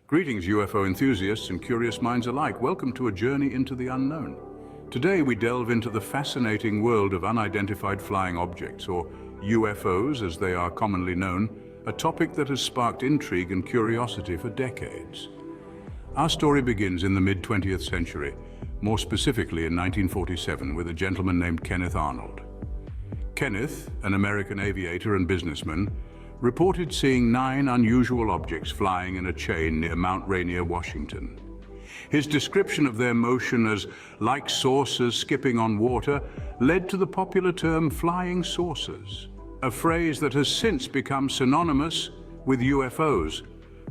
Greetings, UFO enthusiasts and curious minds alike. Welcome to a journey into the unknown. Today we delve into the fascinating world of unidentified flying objects, or UFOs as they are commonly known, a topic that has sparked intrigue and curiosity for decades. Our story begins in the mid-20th century, more specifically in 1947, with a gentleman named Kenneth Arnold. Kenneth, an American aviator and businessman, reported seeing 9 unusual objects flying in a chain near Mount Rainier, Washington. His description of their motion as like saucers skipping on water led to the popular term flying saucers, a phrase that has since become synonymous with UFOs.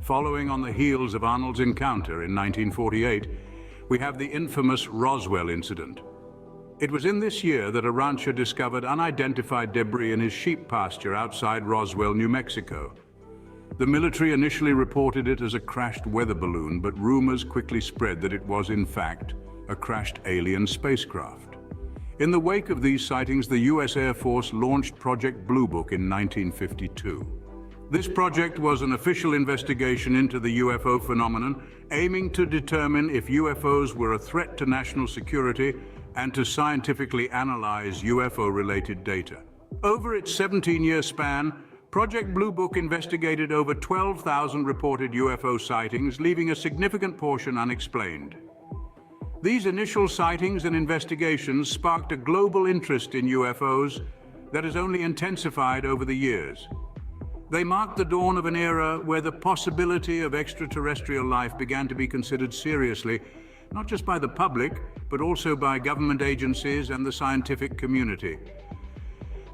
Following on the heels of Arnold's encounter in 1948, we have the infamous Roswell incident. It was in this year that a rancher discovered unidentified debris in his sheep pasture outside Roswell, New Mexico. The military initially reported it as a crashed weather balloon, but rumors quickly spread that it was, in fact, a crashed alien spacecraft. In the wake of these sightings, the U.S. Air Force launched Project Blue Book in 1952. This project was an official investigation into the UFO phenomenon, aiming to determine if UFOs were a threat to national security and to scientifically analyze UFO-related data. Over its 17-year span, Project Blue Book investigated over 12,000 reported UFO sightings, leaving a significant portion unexplained. These initial sightings and investigations sparked a global interest in UFOs that has only intensified over the years. They marked the dawn of an era where the possibility of extraterrestrial life began to be considered seriously, not just by the public, but also by government agencies and the scientific community.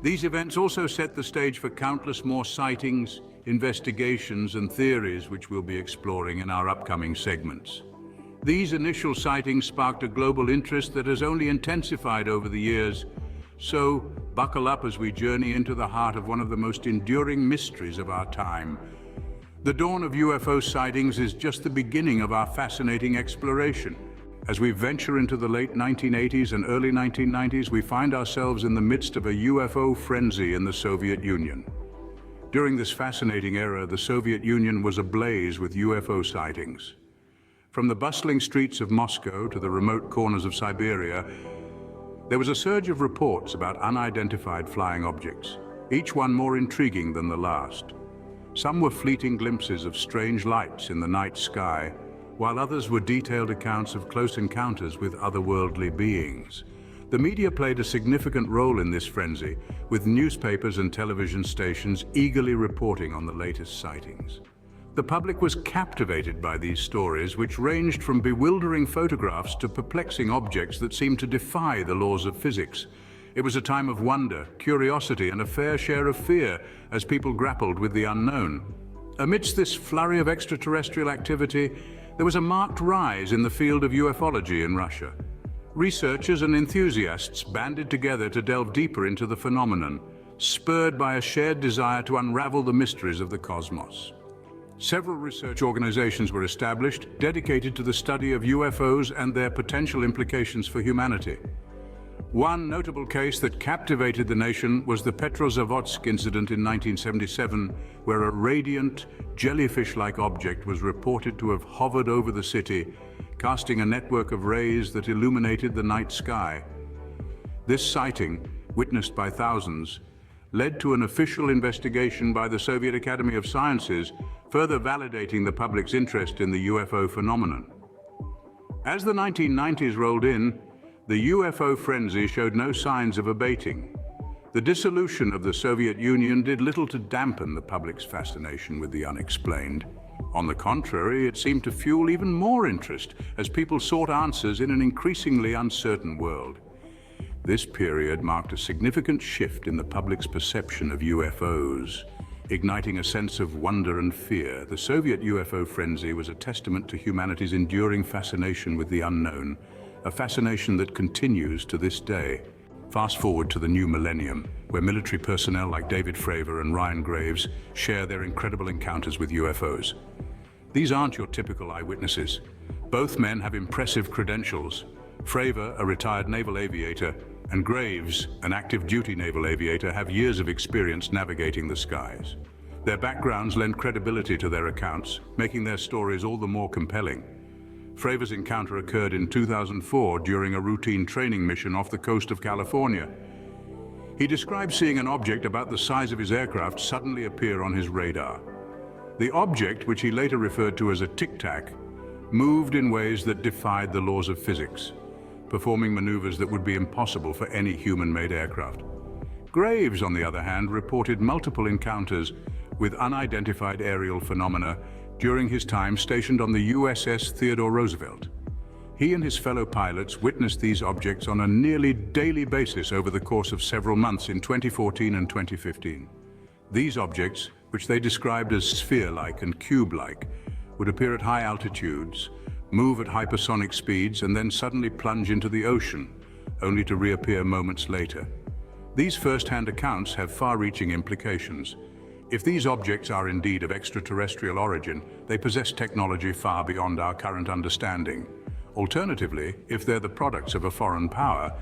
These events also set the stage for countless more sightings, investigations, and theories which we'll be exploring in our upcoming segments. These initial sightings sparked a global interest that has only intensified over the years, so buckle up as we journey into the heart of one of the most enduring mysteries of our time. The dawn of UFO sightings is just the beginning of our fascinating exploration. As we venture into the late 1980s and early 1990s, we find ourselves in the midst of a UFO frenzy in the Soviet Union. During this fascinating era, the Soviet Union was ablaze with UFO sightings. From the bustling streets of Moscow to the remote corners of Siberia, there was a surge of reports about unidentified flying objects, each one more intriguing than the last. Some were fleeting glimpses of strange lights in the night sky, while others were detailed accounts of close encounters with otherworldly beings. The media played a significant role in this frenzy, with newspapers and television stations eagerly reporting on the latest sightings. The public was captivated by these stories, which ranged from bewildering photographs to perplexing objects that seemed to defy the laws of physics. It was a time of wonder, curiosity, and a fair share of fear as people grappled with the unknown. Amidst this flurry of extraterrestrial activity, there was a marked rise in the field of ufology in Russia. Researchers and enthusiasts banded together to delve deeper into the phenomenon, spurred by a shared desire to unravel the mysteries of the cosmos. Several research organizations were established, dedicated to the study of UFOs and their potential implications for humanity. One notable case that captivated the nation was the Petrozavodsk incident in 1977, where a radiant, jellyfish-like object was reported to have hovered over the city, casting a network of rays that illuminated the night sky. This sighting, witnessed by thousands, led to an official investigation by the Soviet Academy of Sciences, further validating the public's interest in the UFO phenomenon. As the 1990s rolled in, the UFO frenzy showed no signs of abating. The dissolution of the Soviet Union did little to dampen the public's fascination with the unexplained. On the contrary, it seemed to fuel even more interest as people sought answers in an increasingly uncertain world. This period marked a significant shift in the public's perception of UFOs, igniting a sense of wonder and fear. The Soviet UFO frenzy was a testament to humanity's enduring fascination with the unknown, a fascination that continues to this day. Fast forward to the new millennium, where military personnel like David Fravor and Ryan Graves share their incredible encounters with UFOs. These aren't your typical eyewitnesses. Both men have impressive credentials. Fravor, a retired naval aviator, and Graves, an active duty naval aviator, have years of experience navigating the skies. Their backgrounds lend credibility to their accounts, making their stories all the more compelling. Fravors' encounter occurred in 2004 during a routine training mission off the coast of California. He described seeing an object about the size of his aircraft suddenly appear on his radar. The object, which he later referred to as a tic-tac, moved in ways that defied the laws of physics, performing maneuvers that would be impossible for any human-made aircraft. Graves, on the other hand, reported multiple encounters with unidentified aerial phenomena during his time stationed on the USS Theodore Roosevelt. He and his fellow pilots witnessed these objects on a nearly daily basis over the course of several months in 2014 and 2015. These objects, which they described as sphere-like and cube-like, would appear at high altitudes, move at hypersonic speeds, and then suddenly plunge into the ocean, only to reappear moments later. These first-hand accounts have far-reaching implications. If these objects are indeed of extraterrestrial origin, they possess technology far beyond our current understanding. Alternatively, if they're the products of a foreign power,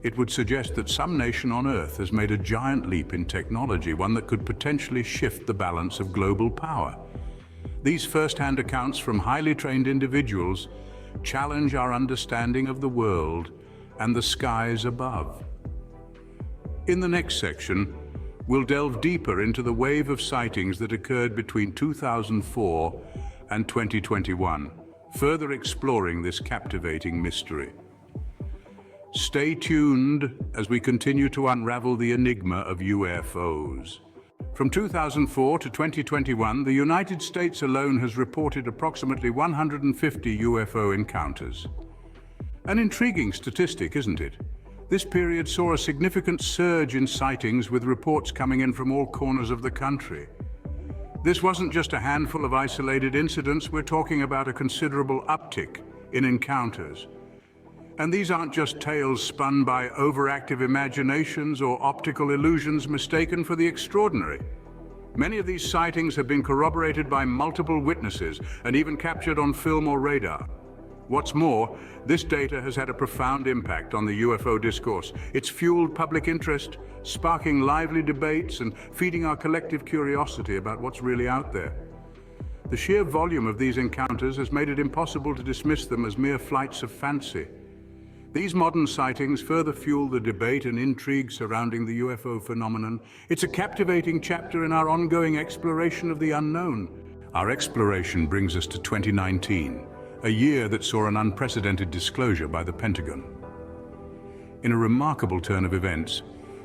it would suggest that some nation on Earth has made a giant leap in technology, one that could potentially shift the balance of global power. These first-hand accounts from highly trained individuals challenge our understanding of the world and the skies above. In the next section, we'll delve deeper into the wave of sightings that occurred between 2004 and 2021, further exploring this captivating mystery. Stay tuned as we continue to unravel the enigma of UFOs. From 2004 to 2021, the United States alone has reported approximately 150 UFO encounters. An intriguing statistic, isn't it? This period saw a significant surge in sightings, with reports coming in from all corners of the country. This wasn't just a handful of isolated incidents, we're talking about a considerable uptick in encounters. And these aren't just tales spun by overactive imaginations or optical illusions mistaken for the extraordinary. Many of these sightings have been corroborated by multiple witnesses and even captured on film or radar. What's more, this data has had a profound impact on the UFO discourse. It's fueled public interest, sparking lively debates and feeding our collective curiosity about what's really out there. The sheer volume of these encounters has made it impossible to dismiss them as mere flights of fancy. These modern sightings further fuel the debate and intrigue surrounding the UFO phenomenon. It's a captivating chapter in our ongoing exploration of the unknown. Our exploration brings us to 2019. A year that saw an unprecedented disclosure by the Pentagon. In a remarkable turn of events,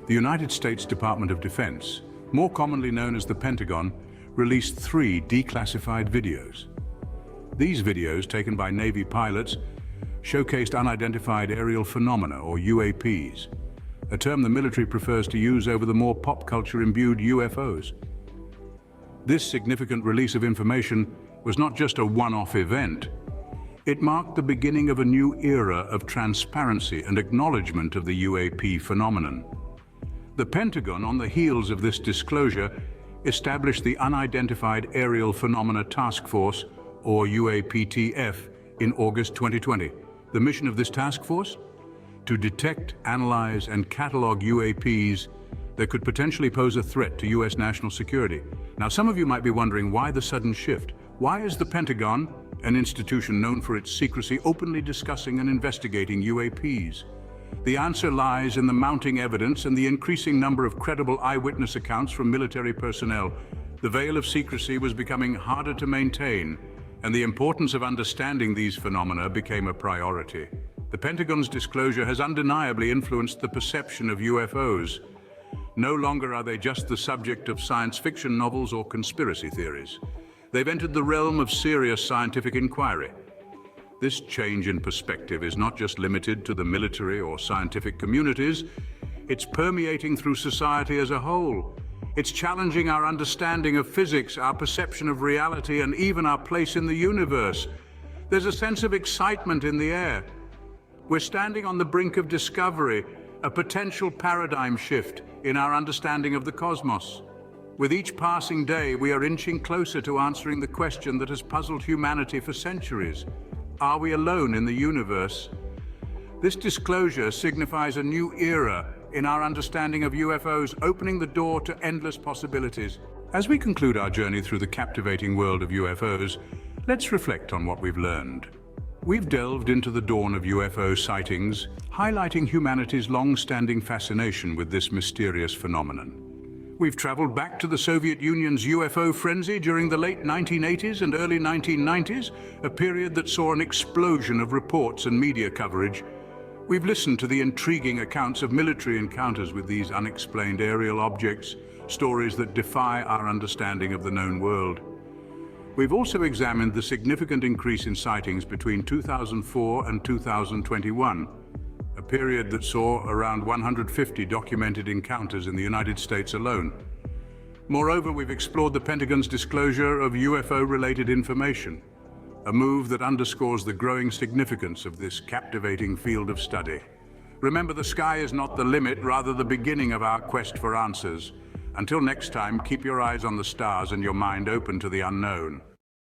the United States Department of Defense, more commonly known as the Pentagon, released 3 declassified videos. These videos, taken by Navy pilots, showcased unidentified aerial phenomena, or UAPs, a term the military prefers to use over the more pop culture-imbued UFOs. This significant release of information was not just a one-off event. It marked the beginning of a new era of transparency and acknowledgement of the UAP phenomenon. The Pentagon, on the heels of this disclosure, established the Unidentified Aerial Phenomena Task Force, or UAPTF, in August 2020. The mission of this task force? To detect, analyze, and catalog UAPs that could potentially pose a threat to U.S. national security. Now, some of you might be wondering, why the sudden shift? Why is the Pentagon, an institution known for its secrecy, openly discussing and investigating UAPs? The answer lies in the mounting evidence and the increasing number of credible eyewitness accounts from military personnel. The veil of secrecy was becoming harder to maintain, and the importance of understanding these phenomena became a priority. The Pentagon's disclosure has undeniably influenced the perception of UFOs. No longer are they just the subject of science fiction novels or conspiracy theories. They've entered the realm of serious scientific inquiry. This change in perspective is not just limited to the military or scientific communities, it's permeating through society as a whole. It's challenging our understanding of physics, our perception of reality, and even our place in the universe. There's a sense of excitement in the air. We're standing on the brink of discovery, a potential paradigm shift in our understanding of the cosmos. With each passing day, we are inching closer to answering the question that has puzzled humanity for centuries. Are we alone in the universe? This disclosure signifies a new era in our understanding of UFOs, opening the door to endless possibilities. As we conclude our journey through the captivating world of UFOs, let's reflect on what we've learned. We've delved into the dawn of UFO sightings, highlighting humanity's long-standing fascination with this mysterious phenomenon. We've traveled back to the Soviet Union's UFO frenzy during the late 1980s and early 1990s, a period that saw an explosion of reports and media coverage. We've listened to the intriguing accounts of military encounters with these unexplained aerial objects, stories that defy our understanding of the known world. We've also examined the significant increase in sightings between 2004 and 2021, a period that saw around 150 documented encounters in the United States alone. Moreover, we've explored the Pentagon's disclosure of UFO-related information, a move that underscores the growing significance of this captivating field of study. Remember, the sky is not the limit, rather the beginning of our quest for answers. Until next time, keep your eyes on the stars and your mind open to the unknown.